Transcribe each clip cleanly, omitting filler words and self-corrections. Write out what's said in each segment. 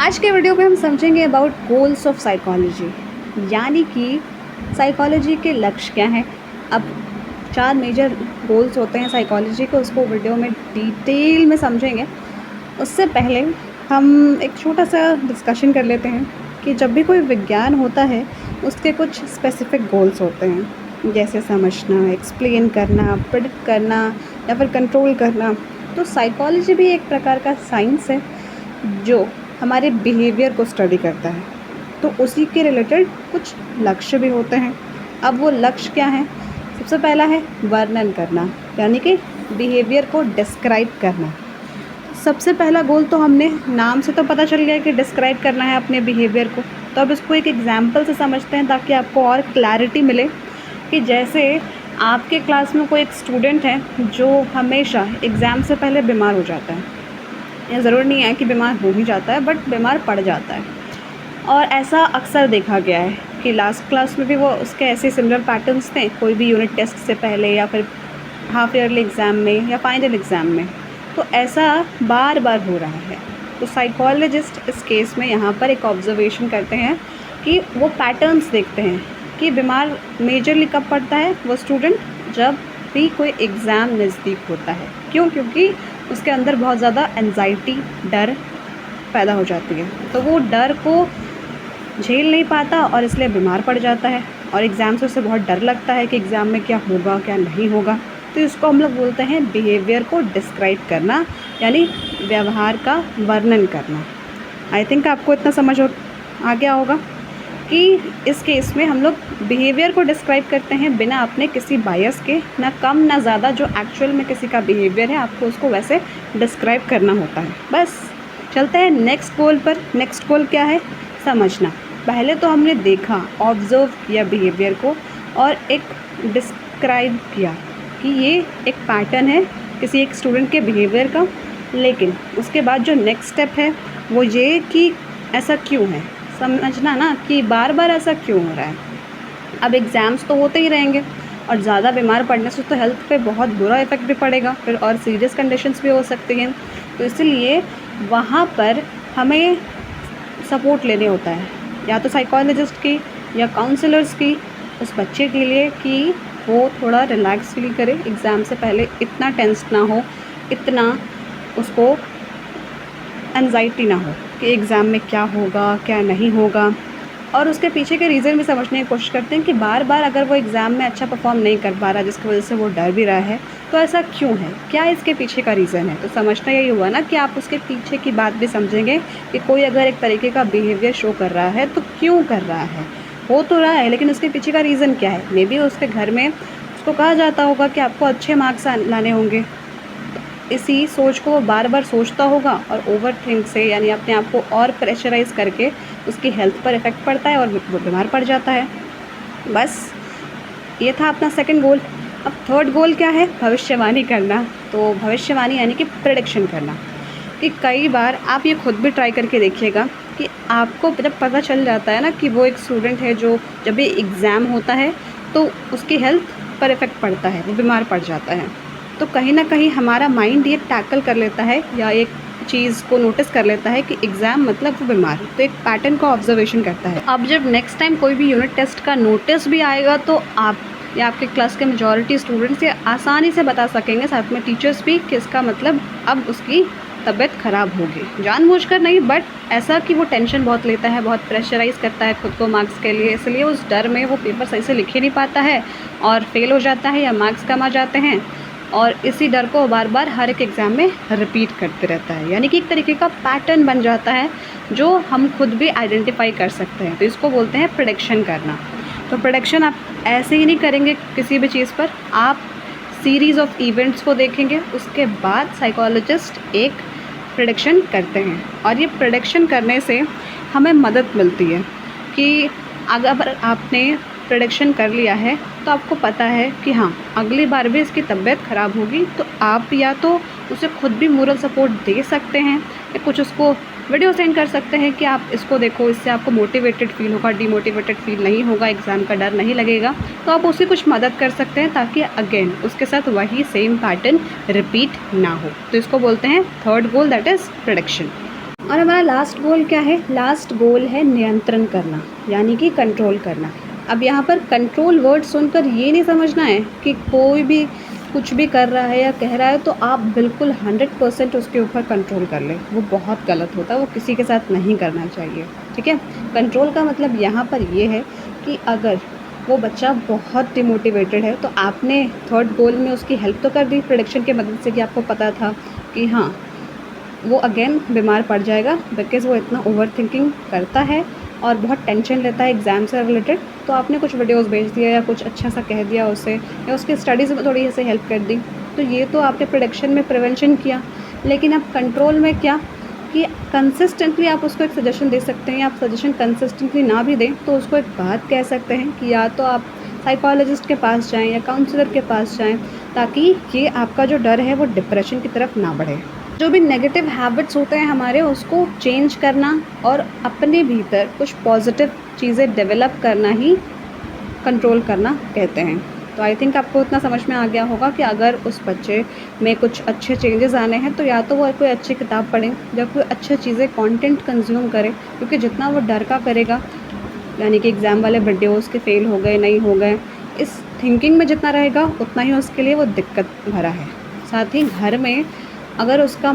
आज के वीडियो में हम समझेंगे अबाउट गोल्स ऑफ साइकोलॉजी, यानी कि साइकोलॉजी के लक्ष्य क्या हैं। अब 4 मेजर गोल्स होते हैं साइकोलॉजी के, उसको वीडियो में डिटेल में समझेंगे। उससे पहले हम एक छोटा सा डिस्कशन कर लेते हैं कि जब भी कोई विज्ञान होता है उसके कुछ स्पेसिफिक गोल्स होते हैं, जैसे समझना, एक्सप्लेन करना, प्रेडिक्ट करना या फिर कंट्रोल करना। तो साइकोलॉजी भी एक प्रकार का साइंस है जो हमारे बिहेवियर को स्टडी करता है, तो उसी के रिलेटेड कुछ लक्ष्य भी होते हैं। अब वो लक्ष्य क्या है? सबसे पहला है वर्णन करना, यानी कि बिहेवियर को डिस्क्राइब करना। सबसे पहला गोल तो हमने नाम से तो पता चल गया कि डिस्क्राइब करना है अपने बिहेवियर को। तो अब इसको एक एग्जाम्पल से समझते हैं ताकि आपको और क्लैरिटी मिले। कि जैसे आपके क्लास में कोई एक स्टूडेंट है जो हमेशा एग्ज़ाम से पहले बीमार हो जाता है, या ज़रूर नहीं है कि बीमार हो ही जाता है, बट बीमार पड़ जाता है। और ऐसा अक्सर देखा गया है कि लास्ट क्लास में भी वो उसके ऐसे सिमिलर पैटर्न्स थे, कोई भी यूनिट टेस्ट से पहले या फिर हाफ ईयरली एग्ज़ाम में या फाइनल एग्ज़ाम में। तो ऐसा बार बार हो रहा है। तो साइकोलॉजिस्ट इस केस में यहाँ पर एक ऑब्जर्वेशन करते हैं कि वो पैटर्न्स देखते हैं कि बीमार मेजरली कब पड़ता है वो स्टूडेंट, जब भी कोई एग्ज़ाम नज़दीक होता है। क्यों? क्योंकि उसके अंदर बहुत ज़्यादा एंजाइटी, डर पैदा हो जाती है, तो वो डर को झेल नहीं पाता और इसलिए बीमार पड़ जाता है। और एग्ज़ाम से उसे बहुत डर लगता है कि एग्ज़ाम में क्या होगा क्या नहीं होगा। तो इसको हम लोग बोलते हैं बिहेवियर को डिस्क्राइब करना, यानी व्यवहार का वर्णन करना। आई थिंक आपको इतना समझ आ गया होगा कि इस केस में हम लोग बिहेवियर को डिस्क्राइब करते हैं बिना अपने किसी बायस के, ना कम ना ज़्यादा। जो एक्चुअल में किसी का बिहेवियर है आपको उसको वैसे डिस्क्राइब करना होता है। बस चलते हैं नेक्स्ट गोल पर। नेक्स्ट गोल क्या है? समझना। पहले तो हमने देखा, ऑब्ज़र्व किया बिहेवियर को और एक डिस्क्राइब किया कि ये एक पैटर्न है किसी एक स्टूडेंट के बिहेवियर का। लेकिन उसके बाद जो नेक्स्ट स्टेप है वो ये कि ऐसा क्यों है, समझना ना कि बार बार ऐसा क्यों हो रहा है। अब एग्ज़ाम्स तो होते ही रहेंगे और ज़्यादा बीमार पड़ने से तो हेल्थ पे बहुत बुरा इफ़ेक्ट भी पड़ेगा, फिर और सीरियस कंडीशंस भी हो सकती हैं। तो इसलिए वहाँ पर हमें सपोर्ट लेने होता है, या तो साइकोलॉजिस्ट की या काउंसलर्स की, उस बच्चे के लिए कि वो थोड़ा रिलैक्स फील करे, एग्ज़ाम से पहले इतना टेंस ना हो, इतना उसको एंजाइटी ना हो कि एग्ज़ाम में क्या होगा क्या नहीं होगा। और उसके पीछे के रीज़न भी समझने की कोशिश करते हैं कि बार बार अगर वो एग्ज़ाम में अच्छा परफॉर्म नहीं कर पा रहा, जिसकी वजह से वो डर भी रहा है, तो ऐसा क्यों है, क्या इसके पीछे का रीज़न है। तो समझना यही हुआ ना कि आप उसके पीछे की बात भी समझेंगे कि कोई अगर एक तरीके का बिहेवियर शो कर रहा है तो क्यों कर रहा है। हो तो रहा है लेकिन उसके पीछे का रीज़न क्या है। मे बी उसके घर में उसको कहा जाता होगा कि आपको अच्छे मार्क्स लाने होंगे, इसी सोच को वो बार बार सोचता होगा और ओवर थिंक से, यानी अपने आप को और प्रेशराइज़ करके उसकी हेल्थ पर इफ़ेक्ट पड़ता है और वो बीमार पड़ जाता है। बस ये था अपना सेकंड गोल। अब थर्ड गोल क्या है? भविष्यवाणी करना। तो भविष्यवाणी यानी कि प्रेडिक्शन करना। कि कई बार आप ये खुद भी ट्राई करके देखिएगा कि आपको जब पता चल जाता है ना कि वो एक स्टूडेंट है जो जब भी एग्ज़ाम होता है तो उसकी हेल्थ पर इफ़ेक्ट पड़ता है, वो बीमार पड़ जाता है। तो कहीं ना कहीं हमारा माइंड ये टैकल कर लेता है या एक चीज़ को नोटिस कर लेता है कि एग्ज़ाम मतलब वो बीमार, तो एक पैटर्न का ऑब्जर्वेशन करता है। अब जब नेक्स्ट टाइम कोई भी यूनिट टेस्ट का नोटिस भी आएगा तो आप या आपके क्लास के मेजॉरिटी स्टूडेंट्स ये आसानी से बता सकेंगे, साथ में टीचर्स भी, कि इसका मतलब अब उसकी तबीयत ख़राब होगी। जानबूझकर नहीं, बट ऐसा कि वो टेंशन बहुत लेता है, बहुत प्रेशराइज़ करता है खुद को मार्क्स के लिए, इसलिए उस डर में वो पेपर सही से लिख ही नहीं पाता है और फेल हो जाता है या मार्क्स कम आ जाते हैं। और इसी डर को बार बार हर एक एग्ज़ाम में रिपीट करते रहता है, यानी कि एक तरीके का पैटर्न बन जाता है जो हम खुद भी आइडेंटिफाई कर सकते हैं। तो इसको बोलते हैं प्रेडिक्शन करना। तो प्रेडिक्शन आप ऐसे ही नहीं करेंगे किसी भी चीज़ पर, आप सीरीज़ ऑफ इवेंट्स को देखेंगे, उसके बाद साइकोलॉजिस्ट एक प्रेडिक्शन करते हैं। और ये प्रेडिक्शन करने से हमें मदद मिलती है कि अगर आपने प्रेडिक्शन कर लिया है तो आपको पता है कि हाँ अगली बार भी इसकी तबीयत ख़राब होगी, तो आप या तो उसे खुद भी मोरल सपोर्ट दे सकते हैं या कुछ उसको वीडियो सेंड कर सकते हैं कि आप इसको देखो, इससे आपको मोटिवेटेड फील होगा, डीमोटिवेटेड फील नहीं होगा, एग्ज़ाम का डर नहीं लगेगा। तो आप उसकी कुछ मदद कर सकते हैं ताकि अगेन उसके साथ वही सेम पैटर्न रिपीट ना हो। तो इसको बोलते हैं third goal, that is prediction. और हमारा लास्ट गोल क्या है? लास्ट गोल है नियंत्रण करना, यानी कि कंट्रोल करना। अब यहाँ पर कंट्रोल वर्ड सुनकर ये नहीं समझना है कि कोई भी कुछ भी कर रहा है या कह रहा है तो आप बिल्कुल 100% उसके ऊपर कंट्रोल कर लें, वो बहुत गलत होता है, वो किसी के साथ नहीं करना चाहिए, ठीक है। कंट्रोल का मतलब यहाँ पर ये है कि अगर वो बच्चा बहुत डिमोटिवेटेड है तो आपने थर्ड गोल में उसकी हेल्प तो कर दी प्रेडिक्शन की मदद से कि आपको पता था कि हाँ वो अगेन बीमार पड़ जाएगा बिकॉज़ वो इतना ओवर थिंकिंग करता है और बहुत टेंशन लेता है एग्ज़ाम से रिलेटेड। तो आपने कुछ वीडियोस भेज दिया या कुछ अच्छा सा कह दिया उसे या उसकी स्टडीज़ में थोड़ी सी हेल्प कर दी, तो ये तो आपने प्रिडिक्शन में प्रिवेंशन किया। लेकिन अब कंट्रोल में क्या कि कंसिस्टेंटली आप उसको एक सजेशन दे सकते हैं, या आप सजेशन कंसिस्टेंटली ना भी दें तो उसको एक बात कह सकते हैं कि या तो आप साइकोलॉजिस्ट के पास जाएँ या काउंसलर के पास जाएँ, ताकि ये आपका जो डर है वो डिप्रेशन की तरफ ना बढ़े। जो भी नेगेटिव हैबिट्स होते हैं हमारे, उसको चेंज करना और अपने भीतर कुछ पॉजिटिव चीज़ें डेवलप करना ही कंट्रोल करना कहते हैं। तो आई थिंक आपको इतना समझ में आ गया होगा कि अगर उस बच्चे में कुछ अच्छे चेंजेस आने हैं तो या तो वो कोई अच्छी किताब पढ़ें या कोई अच्छी चीज़ें कंटेंट कंज्यूम करें, क्योंकि जितना वो डर का करेगा, यानी कि एग्ज़ाम वाले वीडियोज़ के फ़ेल हो गए, नहीं हो गए, इस थिंकिंग में जितना रहेगा उतना ही उसके लिए वो दिक्कत भरा है। साथ ही घर में अगर उसका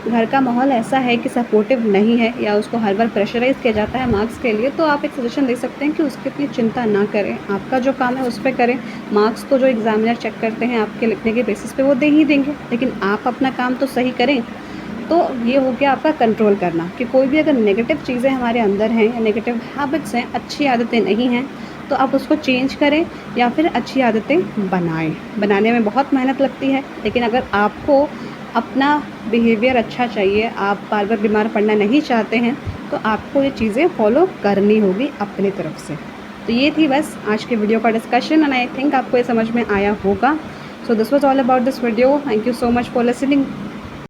घर का माहौल ऐसा है कि सपोर्टिव नहीं है या उसको हर बार प्रेशराइज़ किया जाता है मार्क्स के लिए, तो आप एक सजेशन दे सकते हैं कि उसकी इतनी चिंता ना करें, आपका जो काम है उस पे करें। मार्क्स तो जो एग्ज़ामिनर चेक करते हैं आपके लिखने के बेसिस पे वो दे ही देंगे, लेकिन आप अपना काम तो सही करें। तो ये हो गया आपका कंट्रोल करना कि कोई भी अगर नेगेटिव चीज़ें हमारे अंदर हैं या नेगेटिव हैबिट्स हैं, अच्छी आदतें नहीं हैं, तो आप उसको चेंज करें या फिर अच्छी आदतें बनाएँ। बनाने में बहुत मेहनत लगती है, लेकिन अगर आपको अपना बिहेवियर अच्छा चाहिए, आप बार-बार बीमार पड़ना नहीं चाहते हैं, तो आपको ये चीज़ें फ़ॉलो करनी होगी अपनी तरफ से। तो ये थी बस आज के वीडियो का डिस्कशन एंड आई थिंक आपको ये समझ में आया होगा। So this was all about this video. Thank you so much for listening.